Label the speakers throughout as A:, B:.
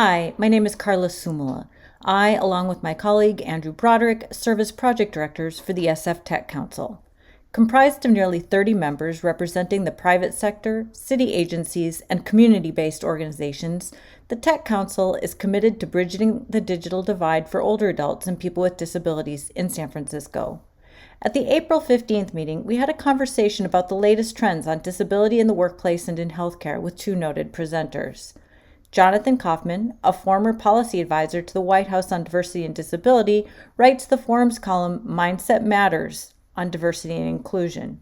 A: Hi, my name is Carla Sumala. I, along with my colleague Andrew Broderick, serve as project directors for the SF Tech Council. Comprised of nearly 30 members representing the private sector, city agencies, and community based organizations, the Tech Council is committed to bridging the digital divide for older adults and people with disabilities in San Francisco. At the April 15th meeting, we had a conversation about the latest trends on disability in the workplace and in healthcare with two noted presenters. Jonathan Kaufman, a former policy advisor to the White House on diversity and disability, writes the forum's column Mindset Matters on diversity and inclusion.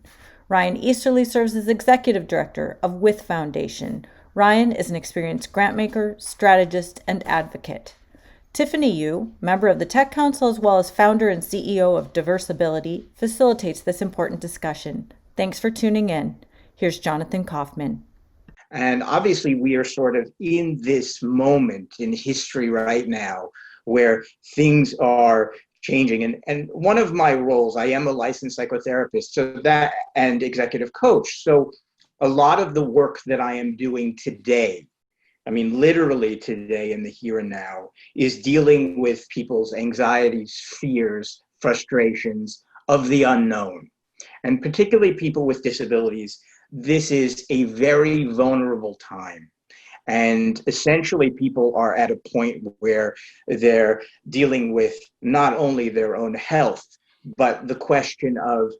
A: Ryan Easterly serves as executive director of With Foundation. Ryan is an experienced grantmaker, strategist, and advocate. Tiffany Yu, member of the Tech Council as well as founder and CEO of Diversability, facilitates this important discussion. Thanks for tuning in. Here's Jonathan Kaufman.
B: And obviously, we are sort of in this moment in history right now where things are changing. And one of my roles, I am a licensed psychotherapist, so that and executive coach. So a lot of the work that I am doing today, I mean, literally today in the here and now, is dealing with people's anxieties, fears, frustrations of the unknown, and particularly people with disabilities. This is a very vulnerable time. And essentially, people are at a point where they're dealing with not only their own health, but the question of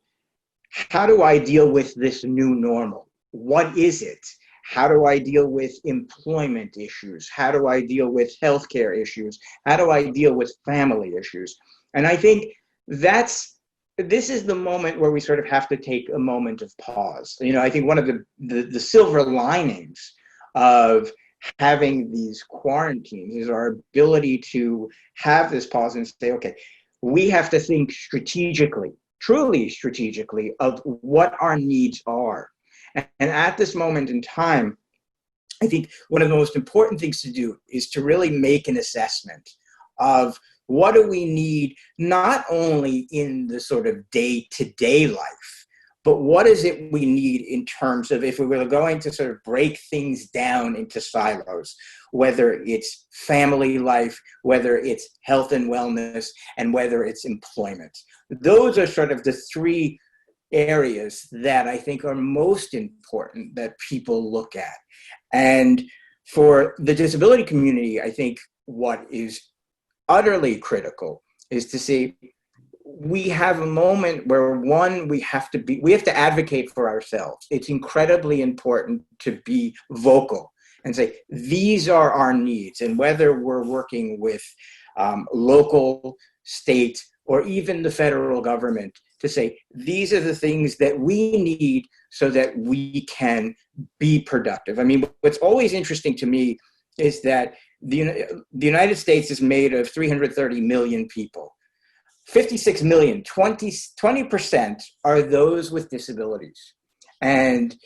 B: how do I deal with this new normal? What is it? How do I deal with employment issues? How do I deal with healthcare issues? How do I deal with family issues? And I think this is the moment where we sort of have to take a moment of pause. I think one of the silver linings of having these quarantines is our ability to have this pause and say, okay, we have to think strategically, truly strategically, of what our needs are. And at this moment in time, I think one of the most important things to do is to really make an assessment of what do we need, not only in the sort of day-to-day life, but what is it we need in terms of if we were going to sort of break things down into silos, whether it's family life, whether it's health and wellness, and whether it's employment. Those are sort of the three areas that I think are most important that people look at. And for the disability community, I think what is utterly critical is to see we have a moment where we have to advocate for ourselves. It's incredibly important to be vocal and say these are our needs, and whether we're working with local, state, or even the federal government, to say these are the things that we need so that we can be productive. I mean, what's always interesting to me is that the United States is made of 330 million people. 56 million, 20% are those with disabilities. And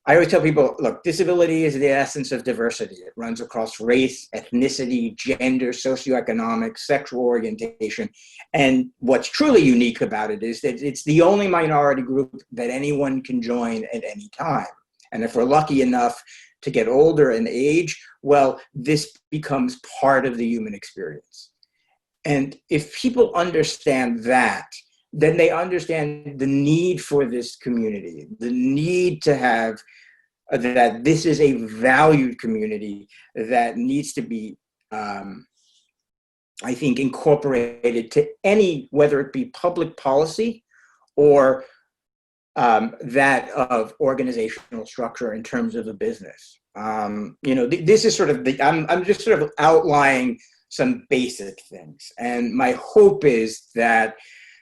B: I always tell people, look, disability is the essence of diversity. It runs across race, ethnicity, gender, socioeconomic, sexual orientation. And what's truly unique about it is that it's the only minority group that anyone can join at any time. And if we're lucky enough to get older and age, well, this becomes part of the human experience. And if people understand that, then they understand the need for this community, the need to have that this is a valued community that needs to be, I think, incorporated to whether it be public policy or that of organizational structure in terms of a business. This is sort of I'm just sort of outlining some basic things. And my hope is that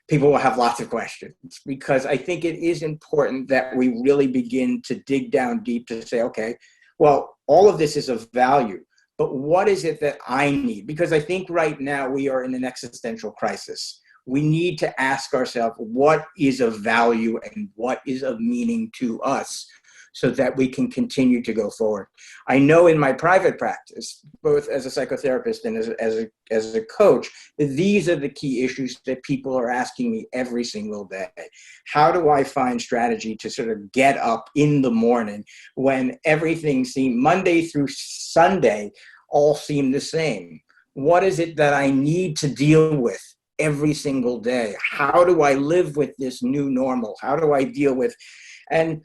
B: people will have lots of questions, because I think it is important that we really begin to dig down deep to say, okay, well, all of this is of value, but what is it that I need? Because I think right now we are in an existential crisis. We need to ask ourselves what is of value and what is of meaning to us, so that we can continue to go forward. I know in my private practice, both as a psychotherapist and as a coach, these are the key issues that people are asking me every single day. How do I find strategy to sort of get up in the morning when everything seems Monday through Sunday all seem the same. What is it that I need to deal with every single day? How do I live with this new normal? How do I deal with, and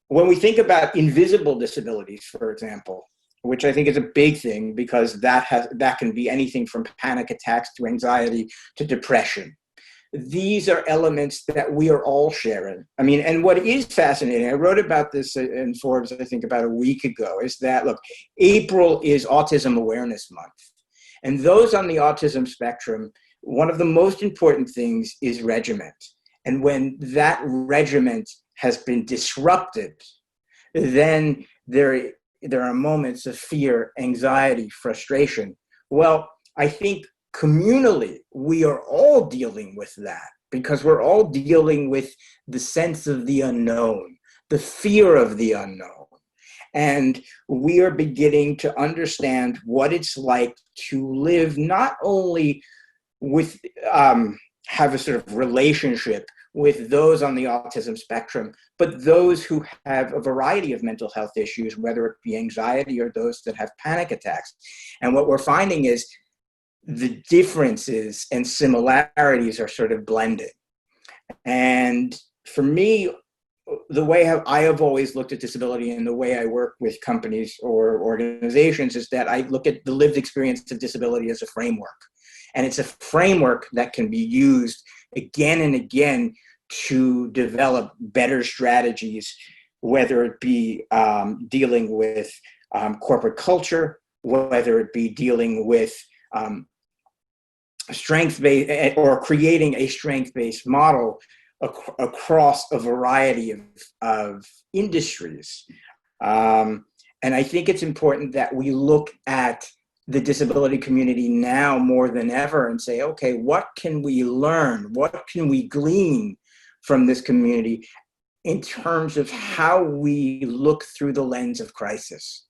B: when we think about invisible disabilities, for example, which I think is a big thing because that can be anything from panic attacks to anxiety to depression. These are elements that we are all sharing. I mean, and what is fascinating, I wrote about this in Forbes, I think about a week ago, is that, look, April is Autism Awareness Month. And those on the autism spectrum, one of the most important things is regiment. And when that regiment has been disrupted, then there are moments of fear, anxiety, frustration. Well, I think communally, we are all dealing with that because we're all dealing with the sense of the unknown, the fear of the unknown. And we are beginning to understand what it's like to live not only with, have a sort of relationship with those on the autism spectrum, but those who have a variety of mental health issues, whether it be anxiety or those that have panic attacks. And what we're finding is the differences and similarities are sort of blended. And for me, the way I have always looked at disability and the way I work with companies or organizations is that I look at the lived experience of disability as a framework. And it's a framework that can be used again and again to develop better strategies, whether it be dealing with corporate culture, whether it be dealing with strength-based or creating a strength-based model across a variety of industries. And I think it's important that we look at the disability community now more than ever and say, okay, what can we learn? What can we glean from this community in terms of how we look through the lens of crisis?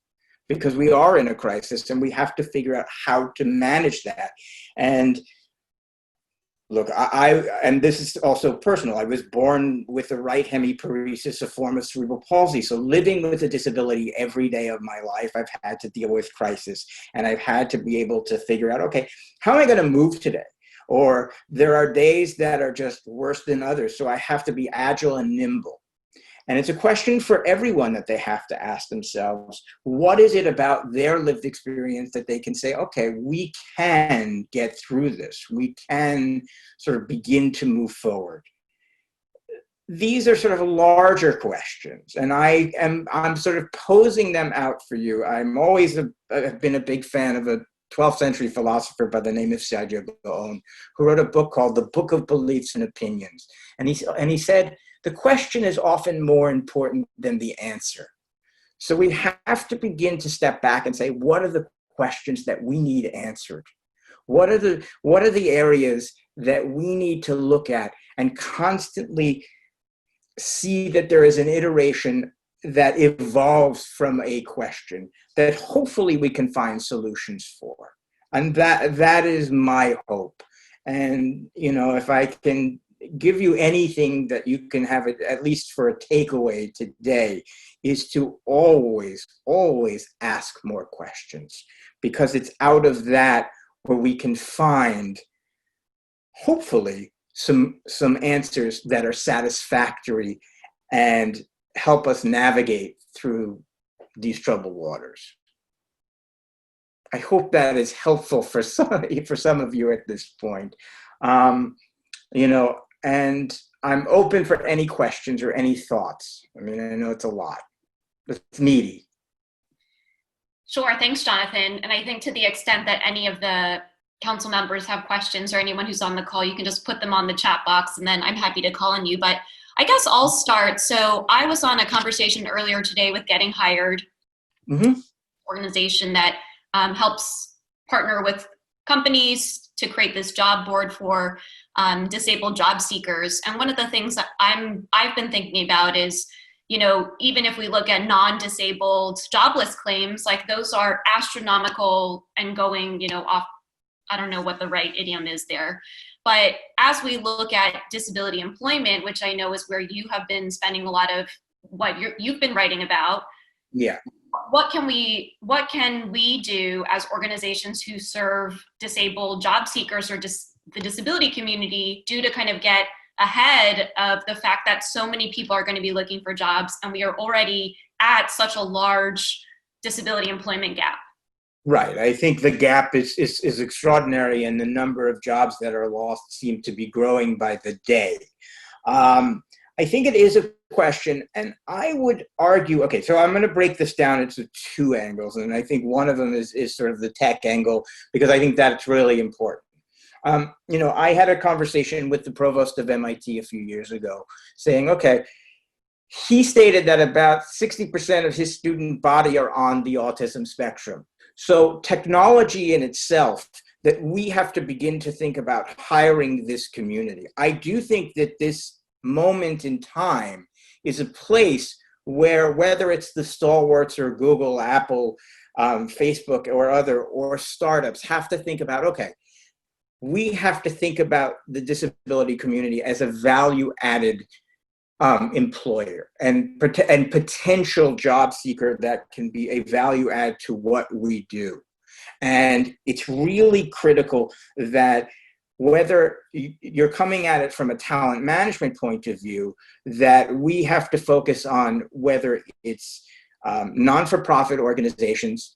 B: Because we are in a crisis and we have to figure out how to manage that. And look, and this is also personal. I was born with a right hemiparesis, a form of cerebral palsy. So living with a disability every day of my life, I've had to deal with crisis. And I've had to be able to figure out, okay, how am I going to move today? Or there are days that are just worse than others. So I have to be agile and nimble. And it's a question for everyone that they have to ask themselves, what is it about their lived experience that they can say, okay, we can get through this. We can sort of begin to move forward. These are sort of larger questions, and I'm sort of posing them out for you. I'm always have been a big fan of a 12th century philosopher by the name of Sergio Gaon, who wrote a book called The Book of Beliefs and Opinions. And he said, the question is often more important than the answer. So we have to begin to step back and say, what are the questions that we need answered? What are the areas that we need to look at and constantly see that there is an iteration that evolves from a question that hopefully we can find solutions for. And that is my hope. And, you know, if I can give you anything that you can have it, at least for a takeaway today, is to always, always ask more questions, because it's out of that where we can find, hopefully, some answers that are satisfactory and help us navigate through these troubled waters. I hope that is helpful for some of you at this point. You know, and I'm open for any questions or any thoughts. I mean, I know it's a lot. It's meaty.
C: Sure. Thanks, Jonathan. And I think to the extent that any of the council members have questions or anyone who's on the call, you can just put them on the chat box and then I'm happy to call on you. But I guess I'll start. So I was on a conversation earlier today with Getting Hired, organization that helps partner with companies to create this job board for disabled job seekers. And one of the things that I've been thinking about is, you know, even if we look at non-disabled jobless claims, like those are astronomical and going, you know, off, I don't know what the right idiom is there. But as we look at disability employment, which I know is where you have been spending a lot of what you've been writing about.
B: Yeah.
C: what can we do as organizations who serve disabled job seekers or the disability community do to kind of get ahead of the fact that so many people are going to be looking for jobs and we are already at such a large disability employment gap?
B: Right. I think the gap is extraordinary, and the number of jobs that are lost seem to be growing by the day. I think it is a question, and I would argue, okay, so I'm going to break this down into two angles, and I think one of them is sort of the tech angle, because I think that's really important. I had a conversation with the provost of MIT a few years ago saying, okay, he stated that about 60% of his student body are on the autism spectrum. So technology in itself, that we have to begin to think about hiring this community. I do think that this moment in time is a place where, whether it's the stalwarts or Google, Apple, Facebook, or startups, have to think about, okay, we have to think about the disability community as a value-added employer and potential job seeker that can be a value add to what we do. And it's really critical that, whether you're coming at it from a talent management point of view, that we have to focus on whether it's non-for-profit organizations,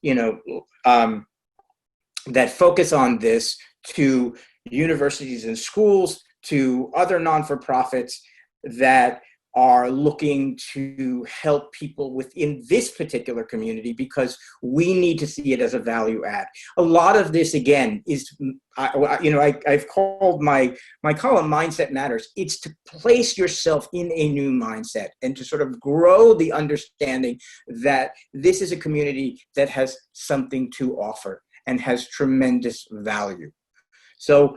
B: that focus on this, to universities and schools, to other non-for-profits that are looking to help people within this particular community, because we need to see it as a value add. A lot of this, again, is, I've called my column Mindset Matters. It's to place yourself in a new mindset and to sort of grow the understanding that this is a community that has something to offer and has tremendous value. So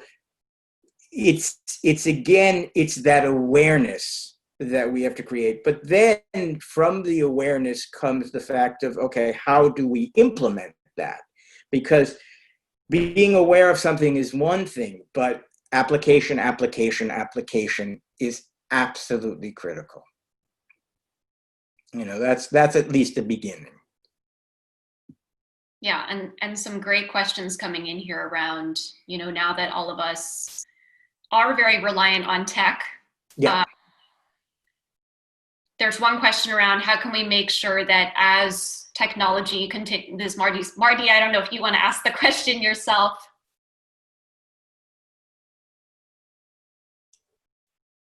B: it's that awareness that we have to create. But then from the awareness comes the fact of, okay, how do we implement that? Because being aware of something is one thing, but application is absolutely critical. That's at least the beginning.
C: Yeah, and some great questions coming in here around, now that all of us are very reliant on tech.
B: Yeah.
C: There's one question around, how can we make sure that as technology continues, this Marty, I don't know if you want to ask the question yourself.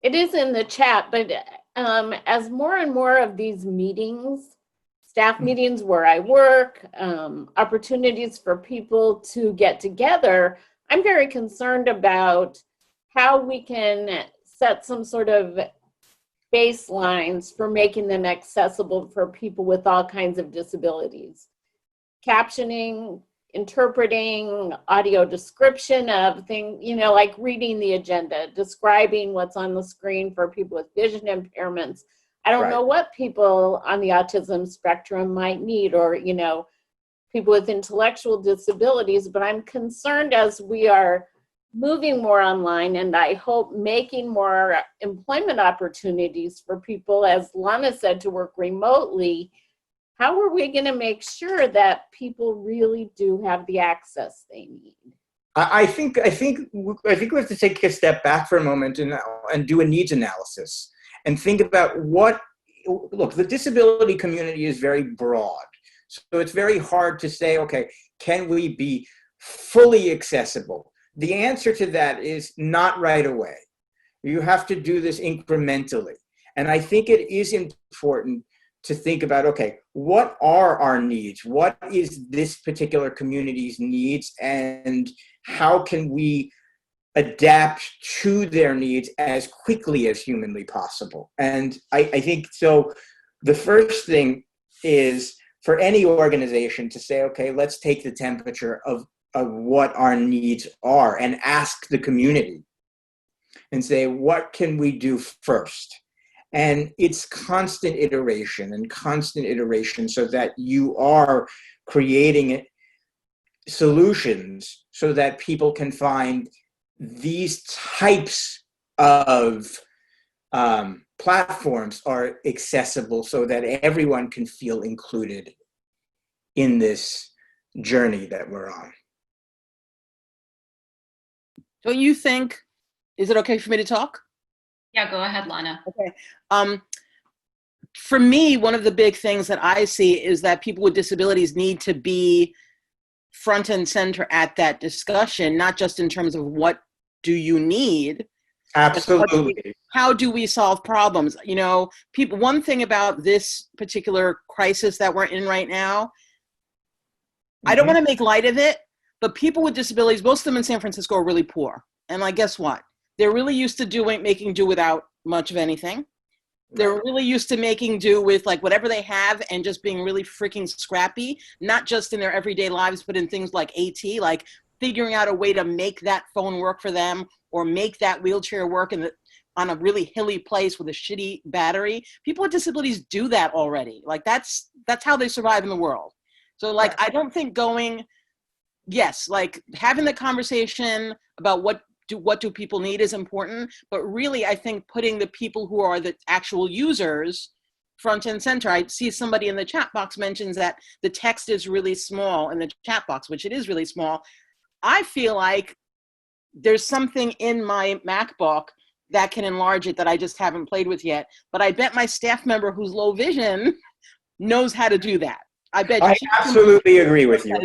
D: It is in the chat, but as more and more of these meetings, staff meetings where I work, opportunities for people to get together, I'm very concerned about how we can set some sort of baselines for making them accessible for people with all kinds of disabilities. Captioning, interpreting, audio description of things, like reading the agenda, describing what's on the screen for people with vision impairments. I don't know what people on the autism spectrum might need, or, people with intellectual disabilities, but I'm concerned as we are moving more online, and I hope making more employment opportunities for people, as Lana said, to work remotely. How are we going to make sure that people really do have the access they need?
B: I think we have to take a step back for a moment and do a needs analysis and think about the disability community is very broad. So it's very hard to say, okay, can we be fully accessible? The answer to that is not right away. You have to do this incrementally. And I think it is important to think about, okay, what are our needs? What is this particular community's needs? And how can we adapt to their needs as quickly as humanly possible? And I think so. The first thing is for any organization to say, okay, let's take the temperature of what our needs are and ask the community and say, what can we do first? And it's constant iteration so that you are creating solutions so that people can find these types of platforms are accessible so that everyone can feel included in this journey that we're on.
E: Don't you think, is it okay for me to talk?
C: Yeah, go ahead, Lana.
E: Okay. For me, one of the big things that I see is that people with disabilities need to be front and center at that discussion, not just in terms of what do you need,
B: Absolutely.
E: how do we solve problems? You know, people, one thing about this particular crisis that we're in right now, I don't want to make light of it, but people with disabilities, most of them in San Francisco are really poor. And like, guess what? They're really used to making do without much of anything. They're really used to making do with like whatever they have and just being really freaking scrappy, not just in their everyday lives, but in things like AT, like figuring out a way to make that phone work for them or make that wheelchair work on a really hilly place with a shitty battery. People with disabilities do that already. Like that's how they survive in the world. So like, I don't think yes, like having the conversation about what do people need is important, but really I think putting the people who are the actual users front and center. I see somebody in the chat box mentions that the text is really small in the chat box, which it is really small. I feel like there's something in my MacBook that can enlarge it that I just haven't played with yet, but I bet my staff member who's low vision knows how to do that. I bet.
B: I absolutely agree with you.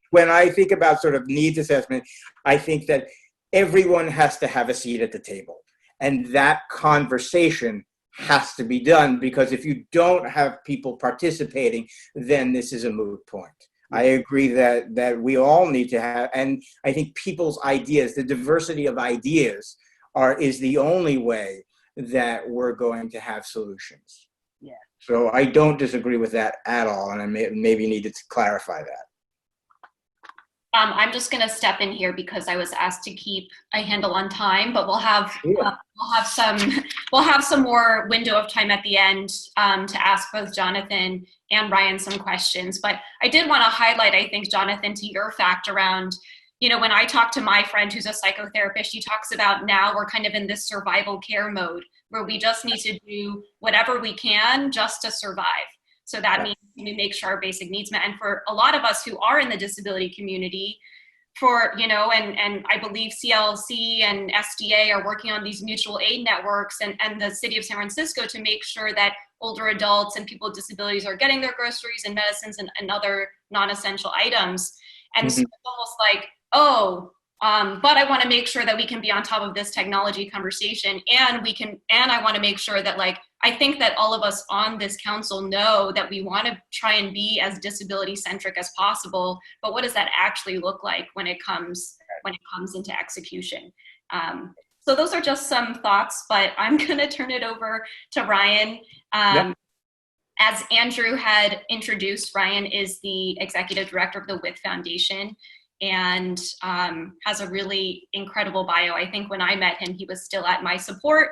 B: When I think about sort of needs assessment, I think that everyone has to have a seat at the table. And that conversation has to be done, because if you don't have people participating, then this is a moot point. I agree that we all need to have, and I think people's ideas, the diversity of ideas is the only way that we're going to have solutions.
E: Yeah.
B: So I don't disagree with that at all, and I maybe needed to clarify that.
C: I'm just going to step in here because I was asked to keep a handle on time, but we'll have some more window of time at the end to ask both Jonathan and Ryan some questions. But I did want to highlight, I think, Jonathan, to your fact around, you know, when I talk to my friend who's a psychotherapist, she talks about now we're kind of in this survival care mode where we just need to do whatever we can just to survive. So that means we make sure our basic needs met. And for a lot of us who are in the disability community, and I believe CLC and SDA are working on these mutual aid networks and the city of San Francisco to make sure that older adults and people with disabilities are getting their groceries and medicines and other non-essential items. And so it's almost like, but I want to make sure that we can be on top of this technology conversation, and I want to make sure that, like, I think that all of us on this council know that we want to try and be as disability centric as possible, but what does that actually look like when it comes into execution? So those are just some thoughts, but I'm going to turn it over to Ryan. As Andrew had introduced, Ryan is the executive director of the WITH Foundation, and has a really incredible bio. I think when I met him, he was still at my support,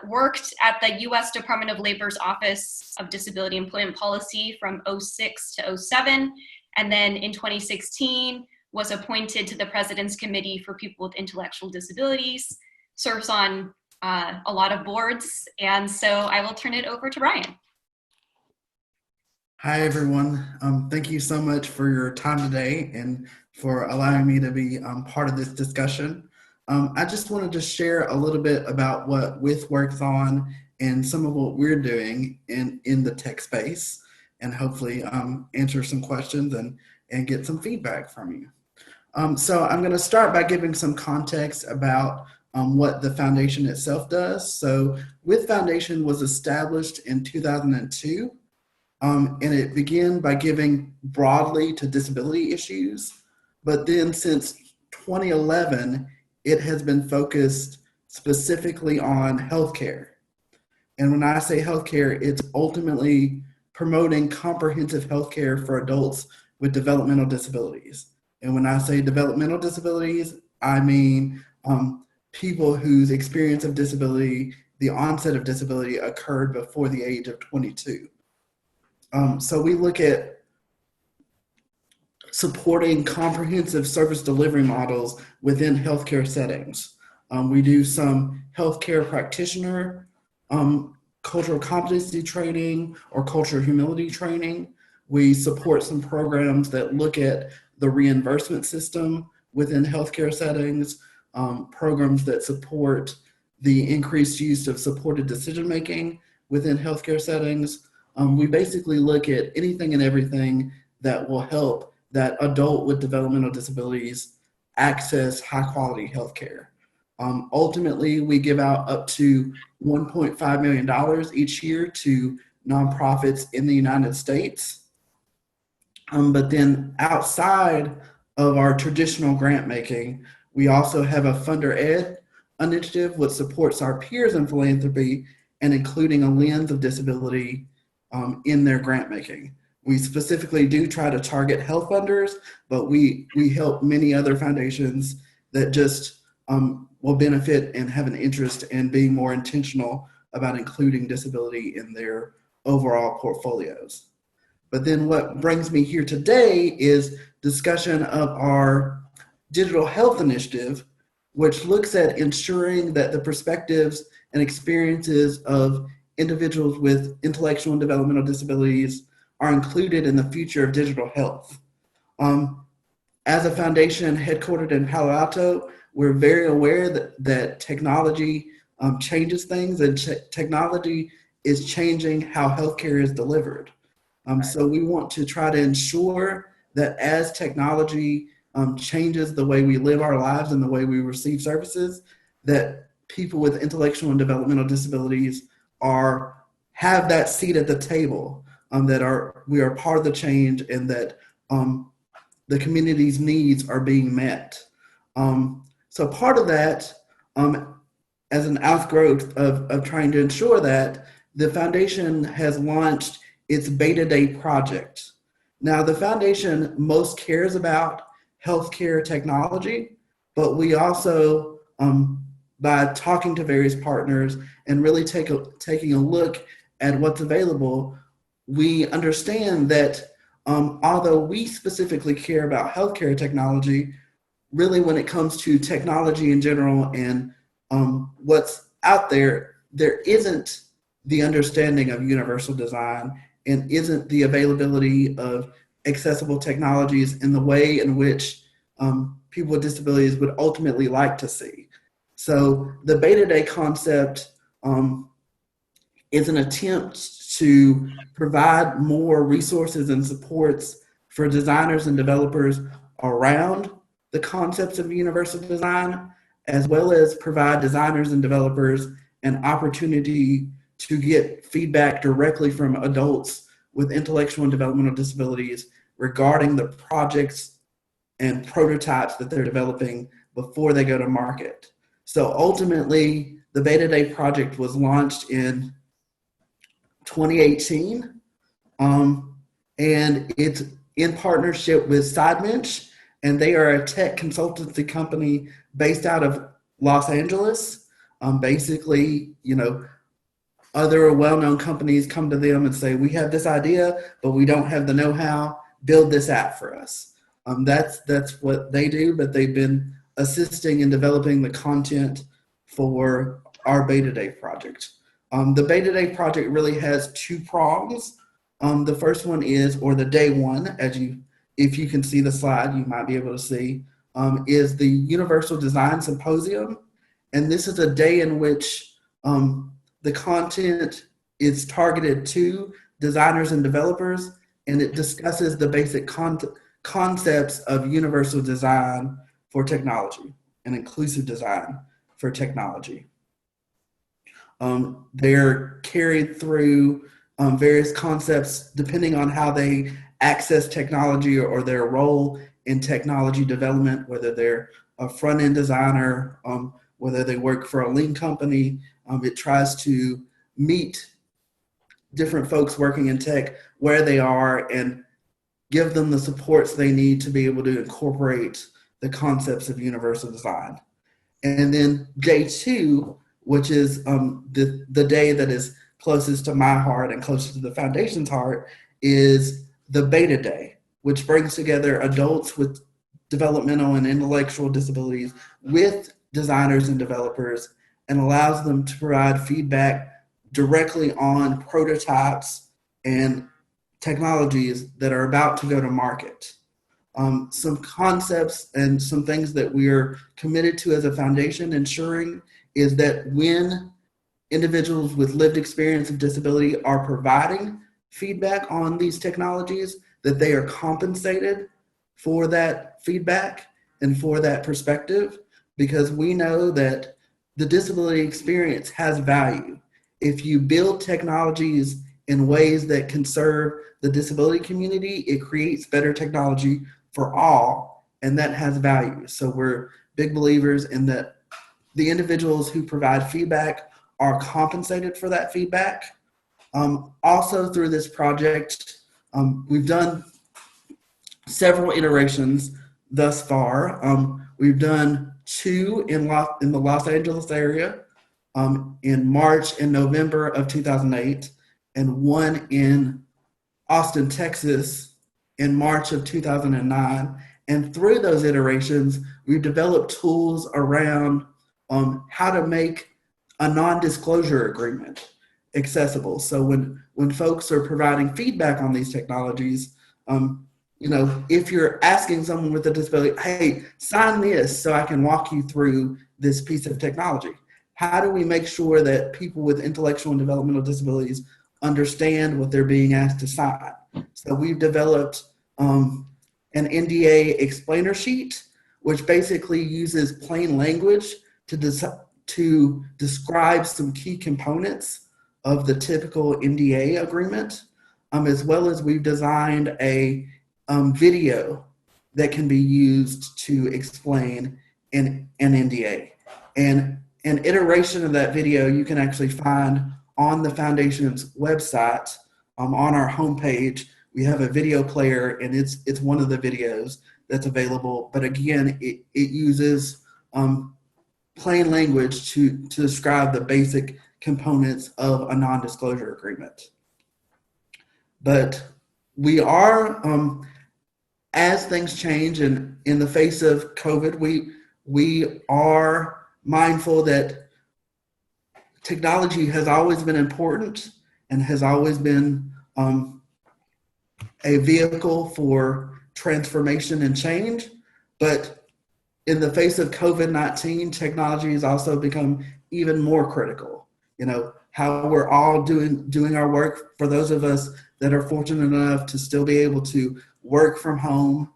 C: worked at the US Department of Labor's Office of Disability Employment Policy from 2006 to 2007. And then in 2016, was appointed to the President's Committee for People with Intellectual Disabilities, serves on a lot of boards. And so I will turn it over to Ryan.
F: Hi, everyone. Thank you so much for your time today and for allowing me to be part of this discussion. I just wanted to share a little bit about what WITH works on and some of what we're doing in the tech space, and hopefully answer some questions and get some feedback from you. So I'm going to start by giving some context about what the foundation itself does. So WITH Foundation was established in 2002. And it began by giving broadly to disability issues. But then since 2011, it has been focused specifically on healthcare. And when I say healthcare, it's ultimately promoting comprehensive healthcare for adults with developmental disabilities. And when I say developmental disabilities, I mean people whose experience of disability, the onset of disability, occurred before the age of 22. So we look at supporting comprehensive service delivery models within healthcare settings. We do some healthcare practitioner cultural competency training or cultural humility training. We support some programs that look at the reimbursement system within healthcare settings, programs that support the increased use of supported decision-making within healthcare settings. We basically look at anything and everything that will help that adult with developmental disabilities access high-quality healthcare. Ultimately, we give out up to $1.5 million each year to nonprofits in the United States. But then outside of our traditional grant making, we also have a Funder Ed initiative which supports our peers in philanthropy and including a lens of disability in their grant making. We specifically do try to target health funders, but we help many other foundations that just will benefit and have an interest in being more intentional about including disability in their overall portfolios. But then what brings me here today is discussion of our digital health initiative, which looks at ensuring that the perspectives and experiences of individuals with intellectual and developmental disabilities are included in the future of digital health. As a foundation headquartered in Palo Alto, we're very aware that technology changes things, and technology is changing how healthcare is delivered. So we want to try to ensure that as technology changes the way we live our lives and the way we receive services, that people with intellectual and developmental disabilities have that seat at the table, that we are part of the change, and that the community's needs are being met. So part of that, as an outgrowth of trying to ensure that, the foundation has launched its Beta Day project. Now, the foundation most cares about healthcare technology, but we also, by talking to various partners and really taking a look at what's available, we understand that although we specifically care about healthcare technology, really when it comes to technology in general and what's out there, there isn't the understanding of universal design and isn't the availability of accessible technologies in the way in which people with disabilities would ultimately like to see. So the Beta Day concept is an attempt to provide more resources and supports for designers and developers around the concepts of universal design, as well as provide designers and developers an opportunity to get feedback directly from adults with intellectual and developmental disabilities regarding the projects and prototypes that they're developing before they go to market. So ultimately, the Beta Day project was launched in 2018, and it's in partnership with Sidebench, and they are a tech consultancy company based out of Los Angeles. Basically, other well-known companies come to them and say, we have this idea, but we don't have the know-how, build this app for us. That's what they do, but they've been assisting in developing the content for our Beta Day project. The Beta Day project really has two prongs. The first one is, or the day one, if you can see the slide, you might be able to see, is the Universal Design Symposium. And this is a day in which the content is targeted to designers and developers, and it discusses the basic concepts of universal design for technology and inclusive design for technology. They're carried through various concepts depending on how they access technology or their role in technology development, whether they're a front-end designer, whether they work for a lean company. It tries to meet different folks working in tech where they are and give them the supports they need to be able to incorporate the concepts of universal design. And then day two, which is the day that is closest to my heart and closest to the foundation's heart, is the Beta Day, which brings together adults with developmental and intellectual disabilities with designers and developers and allows them to provide feedback directly on prototypes and technologies that are about to go to market. Some concepts and some things that we are committed to as a foundation ensuring is that when individuals with lived experience of disability are providing feedback on these technologies, that they are compensated for that feedback and for that perspective, because we know that the disability experience has value. If you build technologies in ways that can serve the disability community, it creates better technology for all, and that has value. So we're big believers in that the individuals who provide feedback are compensated for that feedback. Also through this project, we've done several iterations thus far. We've done 2 in the Los Angeles area in March and November of 2008, and 1 in Austin, Texas in March of 2009. And through those iterations, we've developed tools around how to make a non-disclosure agreement accessible. So when folks are providing feedback on these technologies, if you're asking someone with a disability, hey, sign this so I can walk you through this piece of technology. How do we make sure that people with intellectual and developmental disabilities understand what they're being asked to sign? So we've developed an NDA explainer sheet, which basically uses plain language to describe some key components of the typical NDA agreement, as well as we've designed a video that can be used to explain an NDA. And an iteration of that video you can actually find on the foundation's website. On our homepage, we have a video player, and it's one of the videos that's available. But again, it uses plain language to describe the basic components of a non-disclosure agreement. But we are, as things change and in the face of COVID, we are mindful that technology has always been important and has always been a vehicle for transformation and change. But in the face of COVID-19, technology has also become even more critical. How we're all doing our work. For those of us that are fortunate enough to still be able to work from home,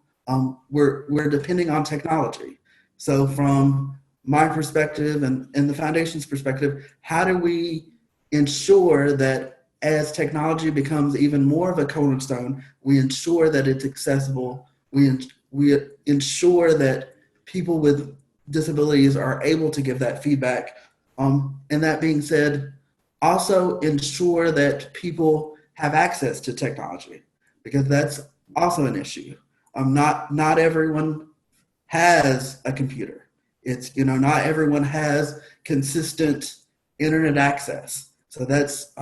F: we're depending on technology. So from my perspective and the foundation's perspective, how do we ensure that as technology becomes even more of a cornerstone, we ensure that it's accessible, we ensure that people with disabilities are able to give that feedback. And that being said, also ensure that people have access to technology, because that's also an issue. Not everyone has a computer. It's, not everyone has consistent internet access. So that's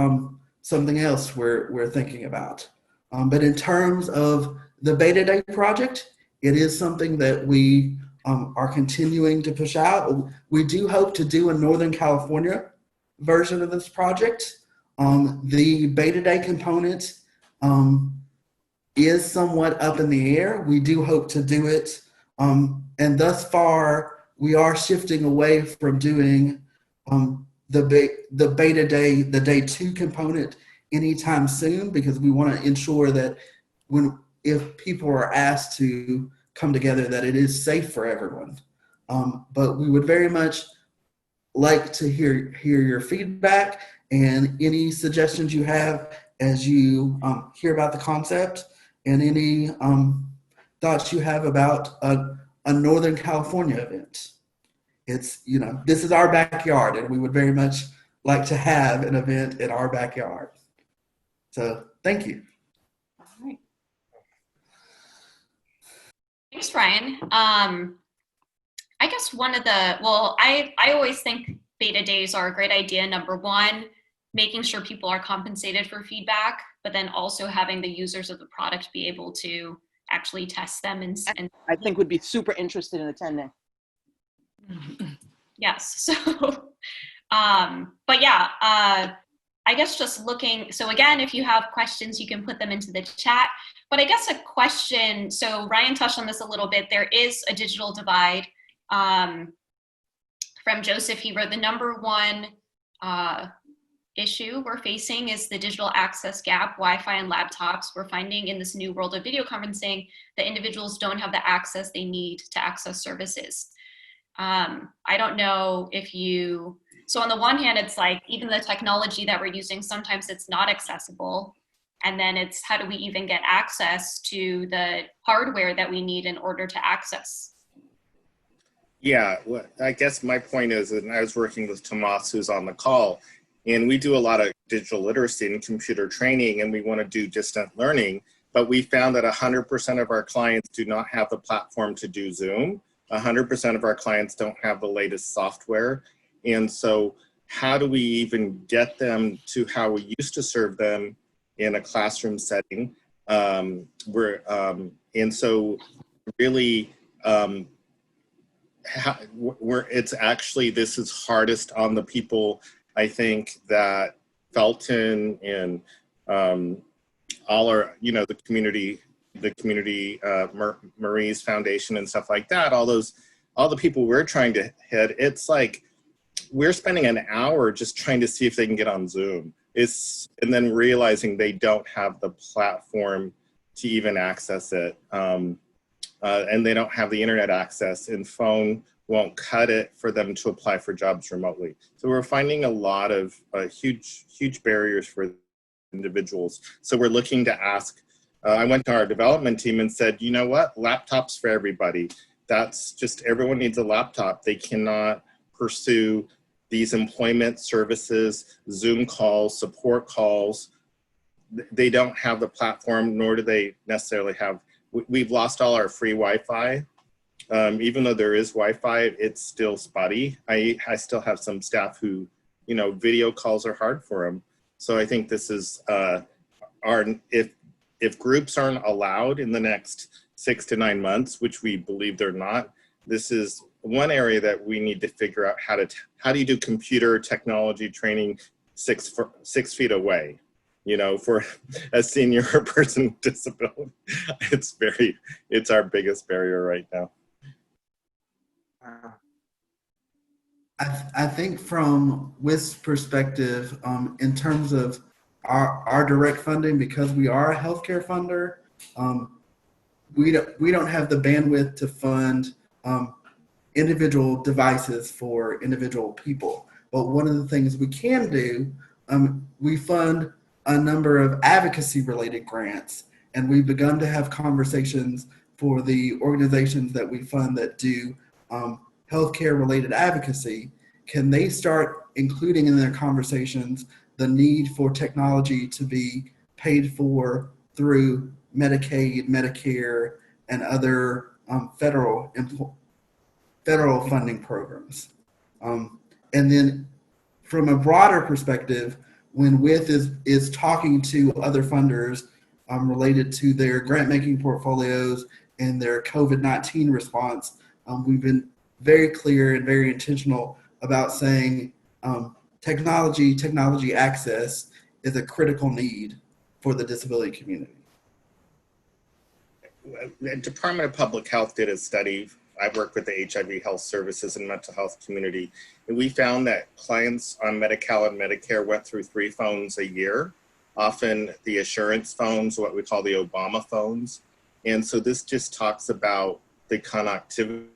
F: something else we're thinking about. But in terms of the Beta Day project, it is something that we are continuing to push out. We do hope to do a Northern California version of this project. The Beta Day component is somewhat up in the air. We do hope to do it. And thus far, we are shifting away from doing the Beta Day, the Day 2 component anytime soon, because we want to ensure that if people are asked to come together, that it is safe for everyone. But we would very much like to hear your feedback and any suggestions you have as you hear about the concept, and any thoughts you have about a Northern California event. It's, this is our backyard, and we would very much like to have an event in our backyard. So thank you.
C: All right. Thanks, Ryan. I guess I always think beta days are a great idea. Number one, making sure people are compensated for feedback, but then also having the users of the product be able to actually test them and
E: I think would be super interested in attending.
C: Yes. So, but yeah, I guess just looking, so again, if you have questions, you can put them into the chat. But I guess a question, so Ryan touched on this a little bit, there is a digital divide. From Joseph, he wrote the number one issue we're facing is the digital access gap, Wi-Fi and laptops. We're finding in this new world of video conferencing that individuals don't have the access they need to access services. I don't know if you, so on the one hand, it's like even the technology that we're using, sometimes it's not accessible. And then it's how do we even get access to the hardware that we need in order to access?
G: Yeah, well, I guess my point is, and I was working with Tomas, who's on the call, and we do a lot of digital literacy and computer training, and we want to do distant learning, but we found that 100% of our clients do not have the platform to do Zoom. 100% of our clients don't have the latest software. And so how do we even get them to how we used to serve them in a classroom setting? And so really, it's actually, this is hardest on the people, I think, that Felton and all our, you know, the community, Marie's Foundation and stuff like that, all the people we're trying to hit. It's like, we're spending an hour just trying to see if they can get on Zoom. And then realizing they don't have the platform to even access it. And they don't have the internet access, and phone won't cut it for them to apply for jobs remotely. So we're finding a lot of huge barriers for individuals. So we're looking to ask, I went to our development team and said, you know what, laptops for everybody. That's just, everyone needs a laptop. They cannot pursue these employment services, Zoom calls, support calls. They don't have the platform, nor do they necessarily have, we've lost all our free Wi-Fi. Even though there is Wi-Fi, it's still spotty. I still have some staff who, you know, video calls are hard for them. So I think this is, if groups aren't allowed in the next 6 to 9 months, which we believe they're not, this is one area that we need to figure out how do you do computer technology training 6 feet away? You know, for a senior person with disability, it's our biggest barrier right now.
F: I think from WIS's perspective, in terms of our direct funding, because we are a healthcare funder, we don't have the bandwidth to fund individual devices for individual people. But one of the things we can do, we fund a number of advocacy-related grants, and we've begun to have conversations for the organizations that we fund that do healthcare-related advocacy. Can they start including in their conversations the need for technology to be paid for through Medicaid, Medicare, and other federal funding programs? And then from a broader perspective, when WITH is talking to other funders related to their grant-making portfolios and their COVID-19 response, we've been very clear and very intentional about saying technology access is a critical need for the disability community.
G: The Department of Public Health did a study. I work with the HIV health services and mental health community, and we found that clients on Medi-Cal and Medicare went through 3 phones a year, often the assurance phones, what we call the Obama phones. And so this just talks about the connectivity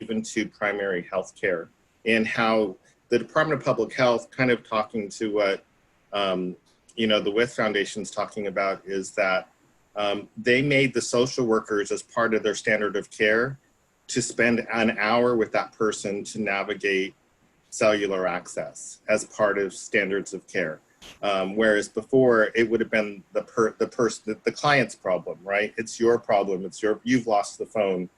G: even to primary health care, and how the Department of Public Health, kind of talking to what you know, the WITH Foundation's talking about, is that they made the social workers as part of their standard of care to spend an hour with that person to navigate cellular access as part of standards of care. Whereas before it would have been the client's problem, right? It's your problem. You've lost the phone.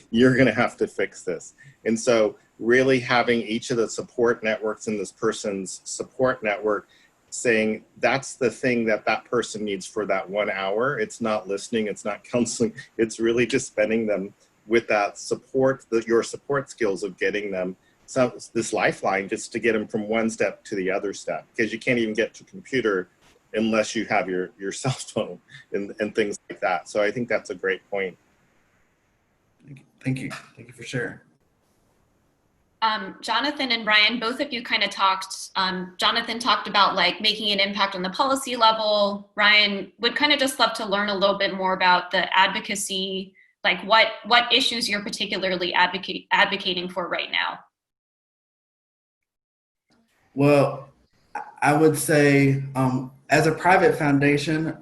G: You're going to have to fix this. And so really having each of the support networks in this person's support network saying that's the thing that person needs for that 1 hour. It's not listening. It's not counseling. It's really just spending them with that support, your support skills of getting them this lifeline just to get them from one step to the other step, because you can't even get to a computer unless you have your cell phone and things like that. So I think that's a great point.
F: Thank you for sharing.
C: Jonathan and Brian, both of you kind of talked, Jonathan talked about like making an impact on the policy level. Brian would kind of just love to learn a little bit more about the advocacy, like what issues you're particularly advocating for right now.
F: Well, I would say as a private foundation,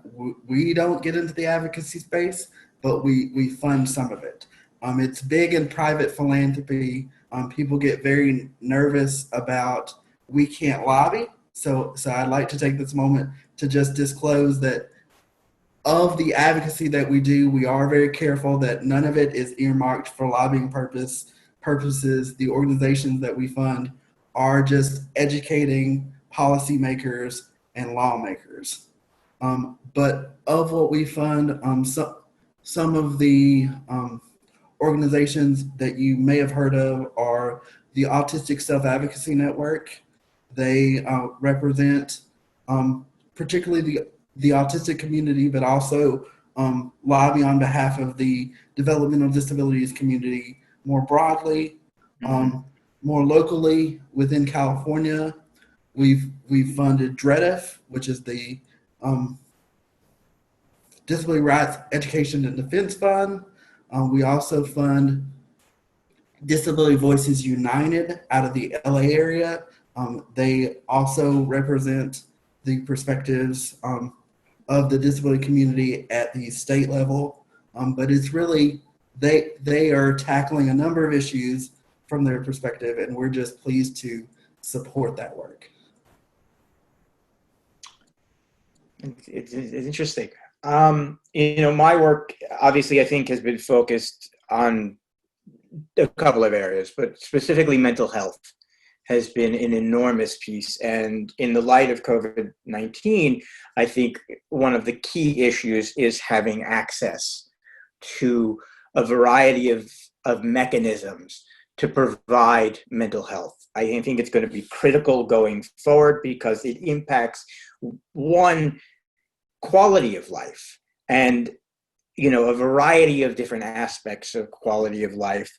F: we don't get into the advocacy space, but we fund some of it. It's big in private philanthropy. People get very nervous about we can't lobby. So I'd like to take this moment to just disclose that of the advocacy that we do, we are very careful that none of it is earmarked for lobbying purposes. The organizations that we fund are just educating policymakers and lawmakers. But of what we fund, some of the organizations that you may have heard of are the Autistic Self-Advocacy Network. They represent particularly the autistic community, but also lobby on behalf of the developmental disabilities community more broadly. More locally within California, we've funded DREDF, which is the Disability Rights Education and Defense Fund. We also fund Disability Voices United out of the LA area. They also represent the perspectives of the disability community at the state level. But it's really, they are tackling a number of issues from their perspective, and we're just pleased to support that work.
B: It's interesting. My work, obviously, I think has been focused on a couple of areas, but specifically mental health has been an enormous piece. And in the light of COVID-19, I think one of the key issues is having access to a variety of mechanisms to provide mental health. I think it's going to be critical going forward because it impacts, one, quality of life and, a variety of different aspects of quality of life.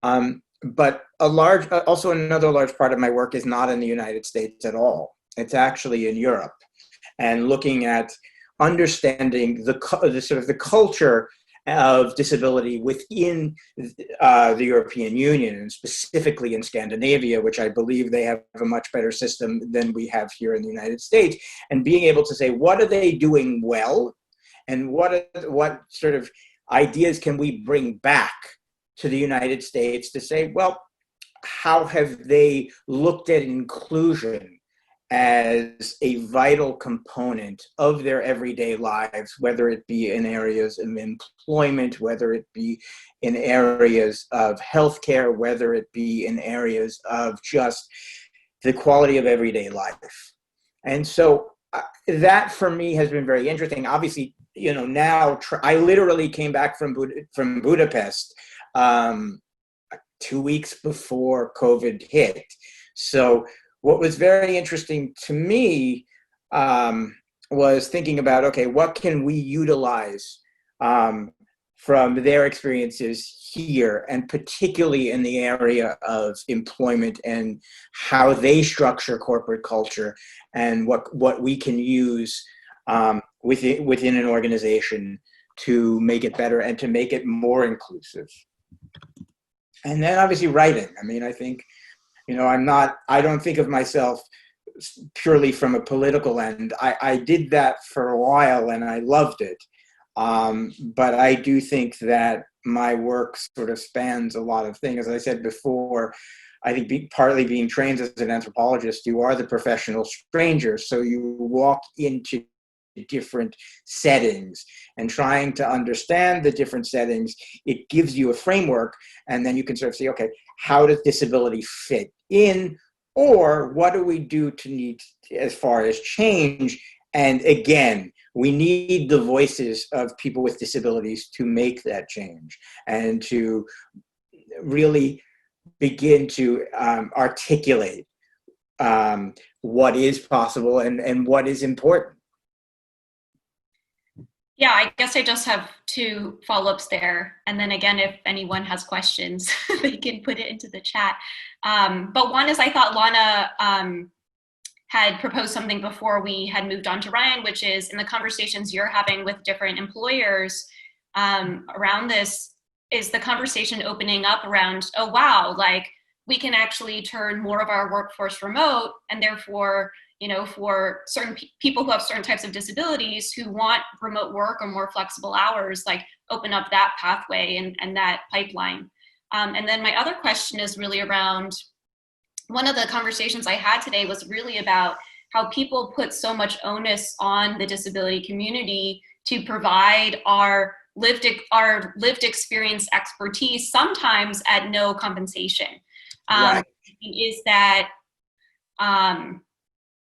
B: But also another large part of my work is not in the United States at all. It's actually in Europe, and looking at understanding the culture of disability within the European Union, and specifically in Scandinavia, which I believe they have a much better system than we have here in the United States, and being able to say, what are they doing well, and what sort of ideas can we bring back to the United States to say, well, how have they looked at inclusion as a vital component of their everyday lives, whether it be in areas of employment, whether it be in areas of healthcare, whether it be in areas of just the quality of everyday life. And so that for me has been very interesting. Obviously, now I literally came back from Budapest 2 weeks before COVID hit. So what was very interesting to me was thinking about, okay, what can we utilize from their experiences here, and particularly in the area of employment and how they structure corporate culture, and what we can use within an organization to make it better and to make it more inclusive. And then obviously writing. I mean, I think, I don't think of myself purely from a political end. I did that for a while and I loved it. But I do think that my work sort of spans a lot of things. As I said before, I think partly being trained as an anthropologist, you are the professional stranger. So you walk into different settings and trying to understand the different settings, it gives you a framework, and then you can sort of say, okay, how does disability fit in, or what do we do to need as far as change? And again, we need the voices of people with disabilities to make that change and to really begin to articulate what is possible and what is important.
C: Yeah, I guess I just have two follow-ups there. And then again, if anyone has questions, they can put it into the chat. But one is, I thought Lana had proposed something before we had moved on to Ryan, which is, in the conversations you're having with different employers around this, is the conversation opening up around, oh, wow, like we can actually turn more of our workforce remote, and therefore, you know, for certain people who have certain types of disabilities who want remote work or more flexible hours, like open up that pathway and that pipeline. And then my other question is really around, one of the conversations I had today was really about how people put so much onus on the disability community to provide our lived experience expertise, sometimes at no compensation.
B: Right.
C: Is that,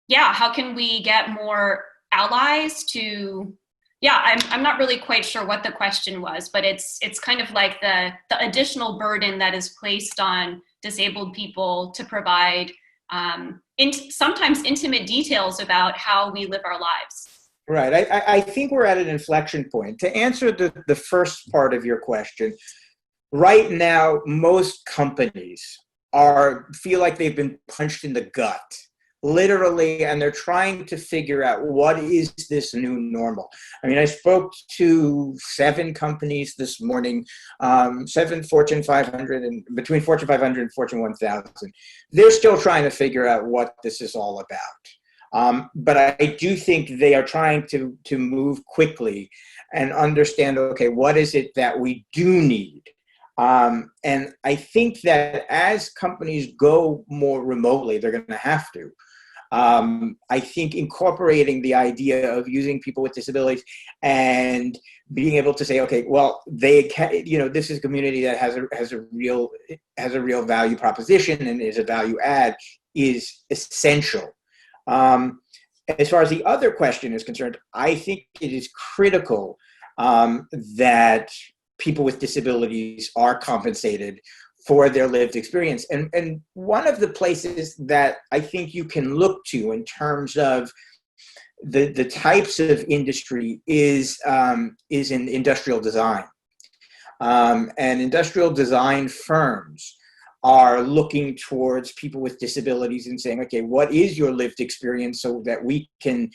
C: yeah, how can we get more allies to, yeah, I'm not really quite sure what the question was, but it's kind of like the additional burden that is placed on disabled people to provide sometimes intimate details about how we live our lives.
B: Right. I think we're at an inflection point. To answer the first part of your question, right now, most companies feel like they've been punched in the gut, literally, and they're trying to figure out what is this new normal. I mean, I spoke to 7 companies this morning, 7 Fortune 500, and between Fortune 500 and Fortune 1000. They're still trying to figure out what this is all about. But I do think they are trying to move quickly and understand, okay, what is it that we do need? And I think that as companies go more remotely, they're going to have to. I think incorporating the idea of using people with disabilities and being able to say, okay, well, they can, you know, this is a community that has a real value proposition and is a value add, is essential. As far as the other question is concerned, I think it is critical that people with disabilities are compensated for their lived experience. And one of the places that I think you can look to in terms of the types of industry is in industrial design. And industrial design firms are looking towards people with disabilities and saying, okay, what is your lived experience, so that we can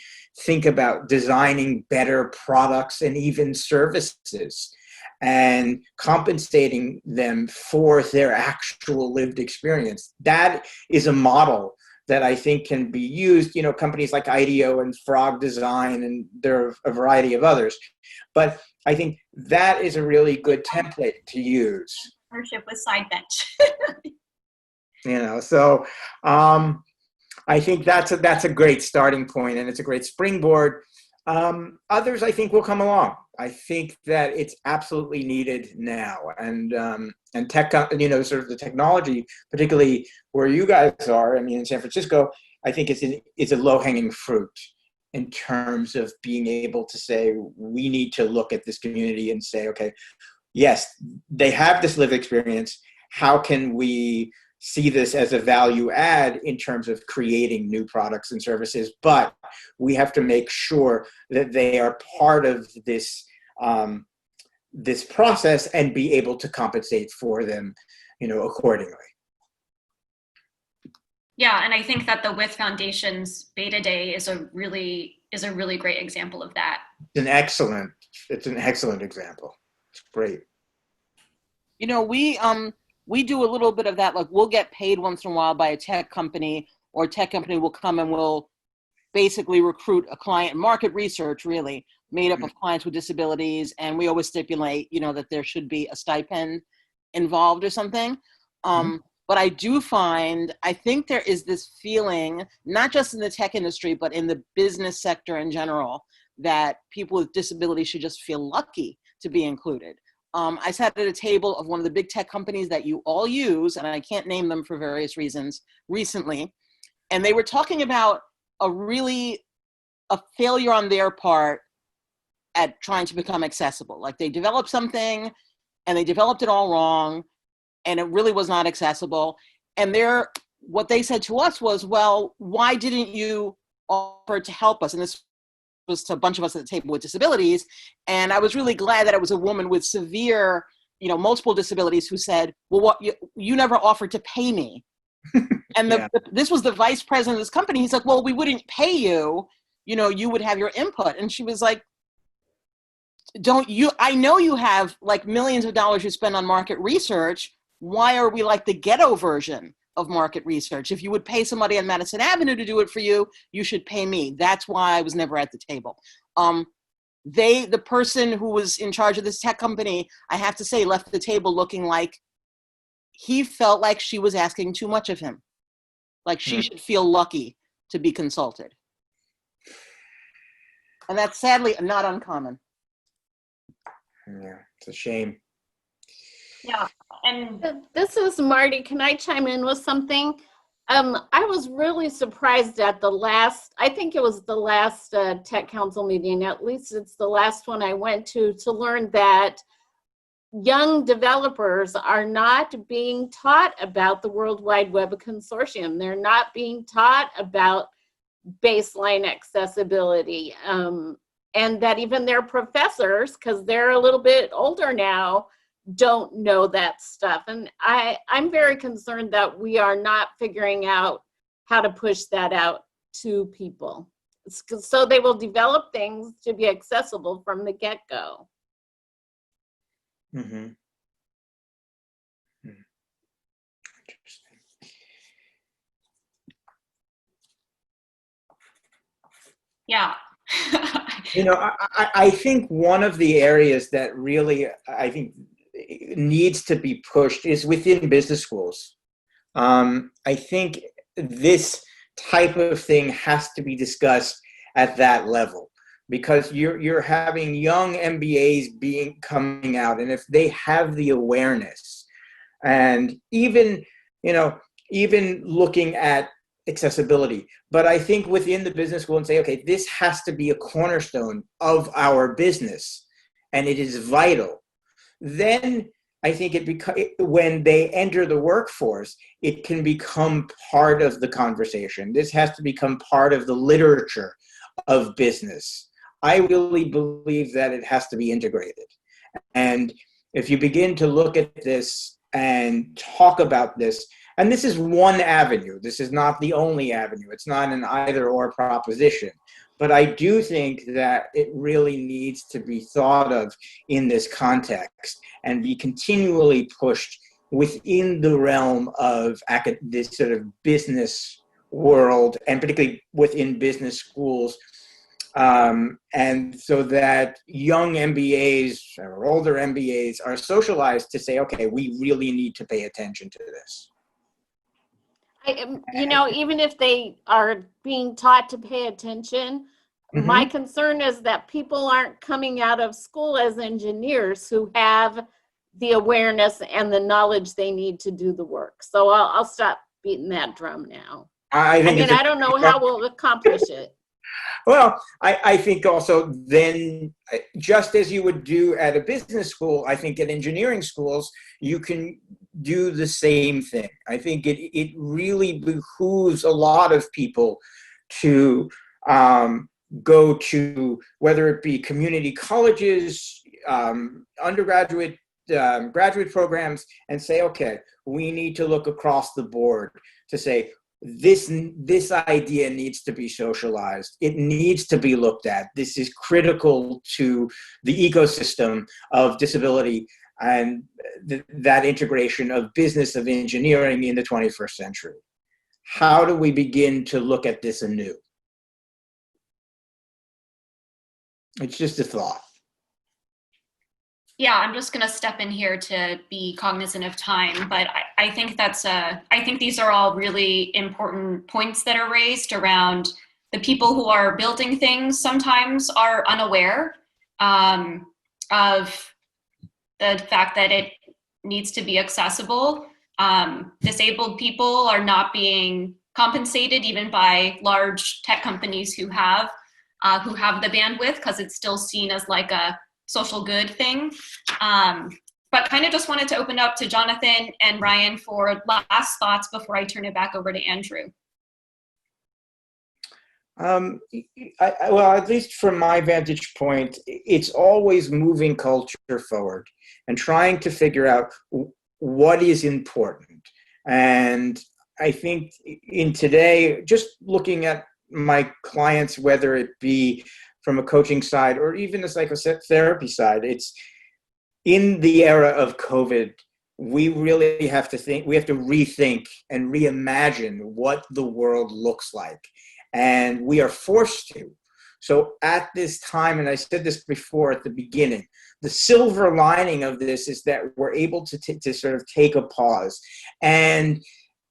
B: think about designing better products and even services and compensating them for their actual lived experience. That is a model that I think can be used, you know, companies like IDEO and Frog Design, and there are a variety of others. But I think that is a really good template to use.
C: Partnership with Sidebench.
B: You know, so I think that's a great starting point, and it's a great springboard. Others, I think, will come along. I think that it's absolutely needed now, and tech, you know, sort of the technology, particularly where you guys are. I mean, in San Francisco, I think it's a low-hanging fruit in terms of being able to say, we need to look at this community and say, okay, yes, they have this lived experience. How can we see this as a value add in terms of creating new products and services? But we have to make sure that they are part of this this process and be able to compensate for them, you know, accordingly.
C: Yeah, and I think that the With Foundation's Beta Day is a really great example of that.
B: It's an excellent example. It's great.
E: You know, we do a little bit of that. Like, we'll get paid once in a while by a tech company, or a tech company will come and will basically recruit a client, market research really made up of clients with disabilities. And we always stipulate, you know, that there should be a stipend involved or something. But I do find, I think there is this feeling, not just in the tech industry, but in the business sector in general, that people with disabilities should just feel lucky to be included. I sat at a table of one of the big tech companies that you all use, and I can't name them for various reasons, recently. And they were talking about a failure on their part at trying to become accessible. Like, they developed something and they developed it all wrong. and it really was not accessible. And what they said to us was, well, why didn't you offer to help us? And this was to a bunch of us at the table with disabilities. And I was really glad that it was a woman with severe, multiple disabilities who said, well, what you never offered to pay me. And this was the vice president of this company. He's like, well, we wouldn't pay you, you would have your input. And she was like, I know you have like millions of dollars you spend on market research. Why are we like the ghetto version of market research? If you would pay somebody on Madison Avenue to do it for you, you should pay me. That's why I was never at the table. The person who was in charge of this tech company, I have to say, left the table looking like he felt like she was asking too much of him. Like she should feel lucky to be consulted. And that's sadly not uncommon.
B: Yeah, it's a shame.
C: Yeah, and
D: This is Marty. Can I chime in with something? I was really surprised at I think it was the last Tech Council meeting, at least it's the last one I went to learn that young developers are not being taught about the World Wide Web Consortium. They're not being taught about baseline accessibility. And that even their professors, because they're a little bit older now, don't know that stuff. And I'm very concerned that we are not figuring out how to push that out to people. So they will develop things to be accessible from the get-go.
B: Mm-hmm. Interesting.
C: yeah.
B: I think one of the areas that really, I think, needs to be pushed is within business schools. I think this type of thing has to be discussed at that level, because you're having young MBAs coming out, and if they have the awareness, and even looking at accessibility, but I think within the business school and say, okay, this has to be a cornerstone of our business, and it is vital. Then I think when they enter the workforce, it can become part of the conversation. This has to become part of the literature of business. I really believe that it has to be integrated. And if you begin to look at this and talk about this, and this is one avenue, this is not the only avenue, it's not an either or proposition, but I do think that it really needs to be thought of in this context and be continually pushed within the realm of this sort of business world, and particularly within business schools. And so that young MBAs or older MBAs are socialized to say, okay, we really need to pay attention to this.
D: Even if they are being taught to pay attention, my concern is that people aren't coming out of school as engineers who have the awareness and the knowledge they need to do the work. So I'll stop beating that drum now. I don't know how we'll accomplish it.
B: Well, I think also then, just as you would do at a business school, I think at engineering schools, you can do the same thing. I think it really behooves a lot of people to go to, whether it be community colleges, undergraduate, graduate programs, and say, okay, we need to look across the board to say, this idea needs to be socialized. It needs to be looked at. This is critical to the ecosystem of disability and that integration of business, of engineering in the 21st century. How do we begin to look at this anew? It's just a thought.
C: Yeah, I'm just going to step in here to be cognizant of time, but I think I think these are all really important points that are raised around the people who are building things sometimes are unaware of the fact that it needs to be accessible. Disabled people are not being compensated even by large tech companies who have the bandwidth, because it's still seen as like a social good thing. but kind of just wanted to open up to Jonathan and Ryan for last thoughts before I turn it back over to Andrew.
B: Well, at least from my vantage point, it's always moving culture forward and trying to figure out what is important. And I think in today, just looking at my clients, whether it be from a coaching side or even the psychotherapy side, it's in the era of COVID, we really have to rethink and reimagine what the world looks like. And we are forced to. So at this time, and I said this before at the beginning, the silver lining of this is that we're able to sort of take a pause. And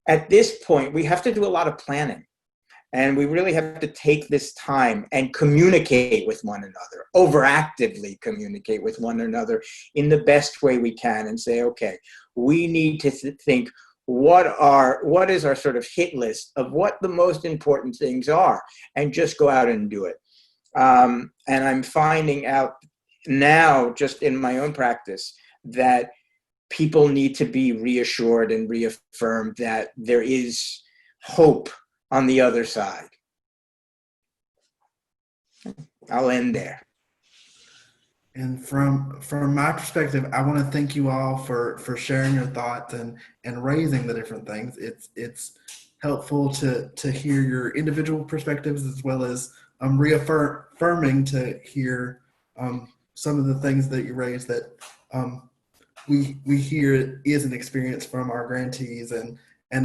B: at this point, we have to do a lot of planning. And we really have to take this time and communicate with one another, overactively communicate with one another in the best way we can and say, okay, we need to think, what is our sort of hit list of what the most important things are, and just go out and do it. And I'm finding out now, just in my own practice, that people need to be reassured and reaffirmed that there is hope on the other side. I'll end there.
F: And from my perspective, I want to thank you all for sharing your thoughts and raising the different things. It's helpful to hear your individual perspectives, as well as reaffirming to hear some of the things that you raised that we hear is an experience from our grantees and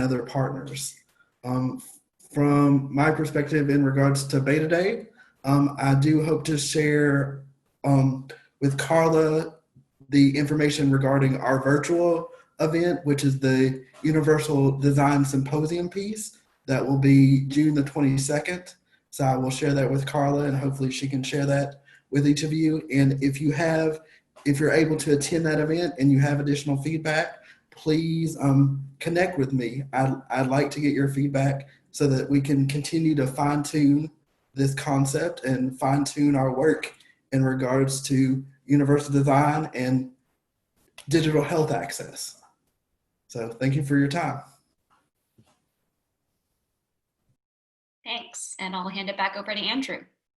F: other partners. From my perspective in regards to Beta Day, I do hope to share with Carla the information regarding our virtual event, which is the Universal Design Symposium piece that will be June the 22nd. So I will share that with Carla, and hopefully she can share that with each of you. And if you're able to attend that event and you have additional feedback, please connect with me. I'd like to get your feedback so that we can continue to fine-tune this concept and fine-tune our work in regards to universal design and digital health access. So thank you for your time.
C: Thanks, and I'll hand it back over to Andrew.